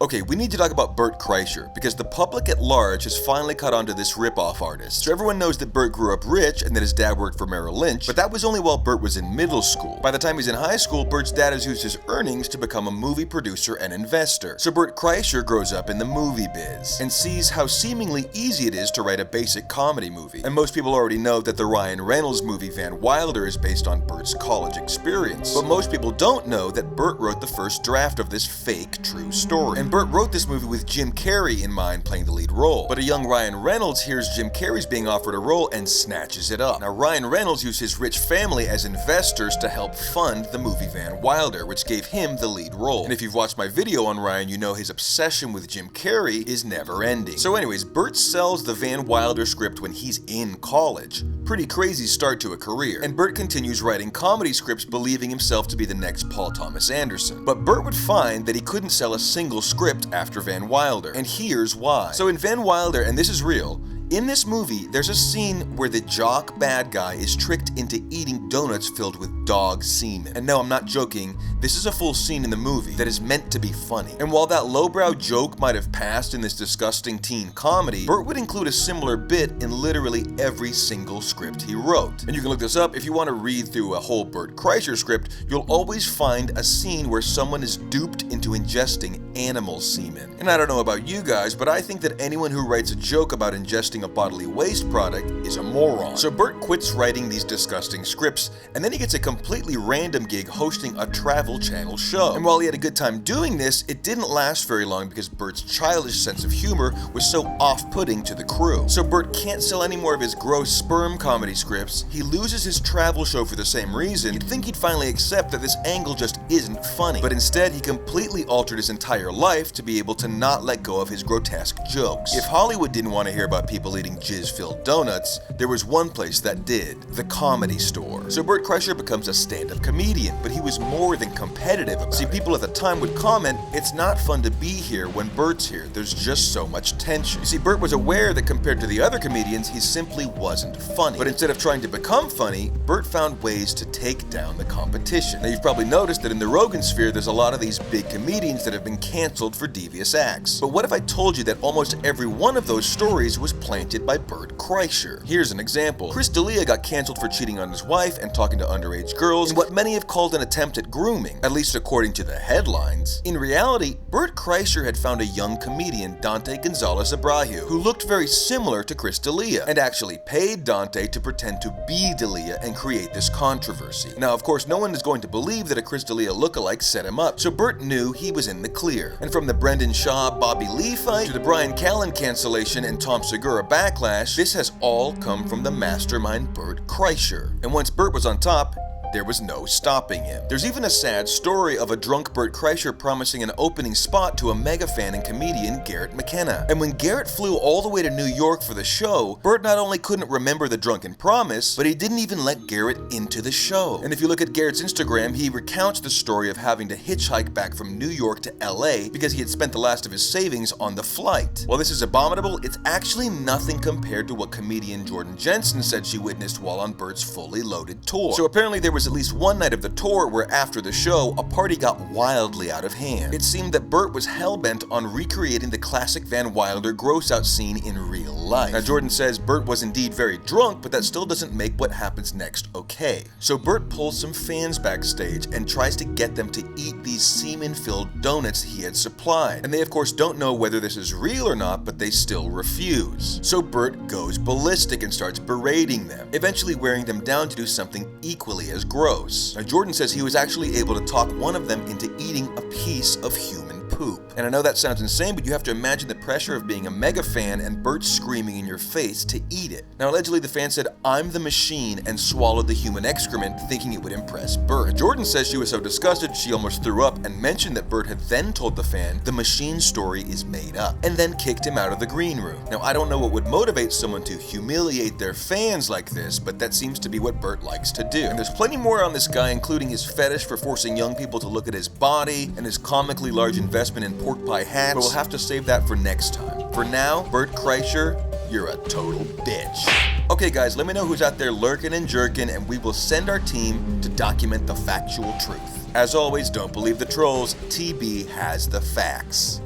Okay, we need to talk about Bert Kreischer, because the public at large has finally caught on to this rip-off artist. So everyone knows that Bert grew up rich and that his dad worked for Merrill Lynch, but that was only while Bert was in middle school. By the time he's in high school, Bert's dad has used his earnings to become a movie producer and investor. So Bert Kreischer grows up in the movie biz, and sees how seemingly easy it is to write a basic comedy movie. And most people already know that the Ryan Reynolds movie Van Wilder is based on Bert's college experience. But most people don't know that Bert wrote the first draft of this fake, true story. And Bert wrote this movie with Jim Carrey in mind playing the lead role. But a young Ryan Reynolds hears Jim Carrey's being offered a role and snatches it up. Now Ryan Reynolds used his rich family as investors to help fund the movie Van Wilder, which gave him the lead role. And if you've watched my video on Ryan, you know his obsession with Jim Carrey is never ending. So anyways, Bert sells the Van Wilder script when he's in college. Pretty crazy start to a career. And Bert continues writing comedy scripts believing himself to be the next Paul Thomas Anderson. But Bert would find that he couldn't sell a single script after Van Wilder, and here's why. So in Van Wilder, and this is real, in this movie, there's a scene where the jock bad guy is tricked into eating donuts filled with dog semen. And no, I'm not joking, this is a full scene in the movie that is meant to be funny. And while that lowbrow joke might have passed in this disgusting teen comedy, Bert would include a similar bit in literally every single script he wrote. And you can look this up if you want to read through a whole Bert Kreischer script. You'll always find a scene where someone is duped into ingesting animal semen. And I don't know about you guys, but I think that anyone who writes a joke about ingesting a bodily waste product is a moron. So Bert quits writing these disgusting scripts, and then he gets a completely random gig hosting a Travel Channel show. And while he had a good time doing this, it didn't last very long because Bert's childish sense of humor was so off-putting to the crew. So Bert can't sell any more of his gross sperm comedy scripts. He loses his travel show for the same reason. You'd think he'd finally accept that this angle just isn't funny, but instead he completely altered his entire life to be able to not let go of his grotesque jokes. If Hollywood didn't want to hear about people eating jizz-filled donuts, there was one place that did: the Comedy Store. So Bert Kreischer becomes a stand-up comedian, but he was more than competitive about it. See, people at the time would comment, "It's not fun to be here when Bert's here. There's just so much tension." You see, Bert was aware that compared to the other comedians, he simply wasn't funny. But instead of trying to become funny, Bert found ways to take down the competition. Now, you've probably noticed that in the Rogan sphere, there's a lot of these big comedians that have been canceled for devious acts. But what if I told you that almost every one of those stories was planted by Bert Kreischer? Here's an example. Chris D'Elia got canceled for cheating on his wife and talking to underage girls in what many have called an attempt at grooming, at least according to the headlines. In reality, Bert Kreischer had found a young comedian, Dante Gonzalez Abraju, who looked very similar to Chris D'Elia, and actually paid Dante to pretend to be D'Elia and create this controversy. Now, of course, no one is going to believe that a Chris D'Elia lookalike set him up, so Bert knew he was in the clear. And from the Brendan Shaw, Bobby Lee fight to the Brian Callen cancellation and Tom Segura backlash, this has all come from the mastermind Bert Kreischer. And once Bert was on top, there was no stopping him. There's even a sad story of a drunk Bert Kreischer promising an opening spot to a mega fan and comedian, Garrett McKenna. And when Garrett flew all the way to New York for the show, Bert not only couldn't remember the drunken promise, but he didn't even let Garrett into the show. And if you look at Garrett's Instagram, he recounts the story of having to hitchhike back from New York to LA because he had spent the last of his savings on the flight. While this is abominable, it's actually nothing compared to what comedian Jordan Jensen said she witnessed while on Bert's fully loaded tour. So apparently there was at least one night of the tour where after the show, a party got wildly out of hand. It seemed that Bert was hell-bent on recreating the classic Van Wilder gross-out scene in real life. Now Jordan says Bert was indeed very drunk, but that still doesn't make what happens next okay. So Bert pulls some fans backstage and tries to get them to eat these semen-filled donuts he had supplied. And they of course don't know whether this is real or not, but they still refuse. So Bert goes ballistic and starts berating them, eventually wearing them down to do something equally as gross. Now Jordan says he was actually able to talk one of them into eating a piece of human poop. And I know that sounds insane, but you have to imagine the pressure of being a mega fan and Bert screaming in your face to eat it. Now allegedly the fan said, "I'm the machine," and swallowed the human excrement, thinking it would impress Bert. Now, Jordan says she was so disgusted she almost threw up and mentioned that Bert had then told the fan the machine story is made up, and then kicked him out of the green room. Now I don't know what would motivate someone to humiliate their fans like this, but that seems to be what Bert likes to do. And there's plenty more on this guy, including his fetish for forcing young people to look at his body and his comically large investment in pork pie hats, but we'll have to save that for next time. For now, Bert Kreischer, you're a total bitch. Okay guys, let me know who's out there lurking and jerking, and we will send our team to document the factual truth. As always, don't believe the trolls. TB has the facts.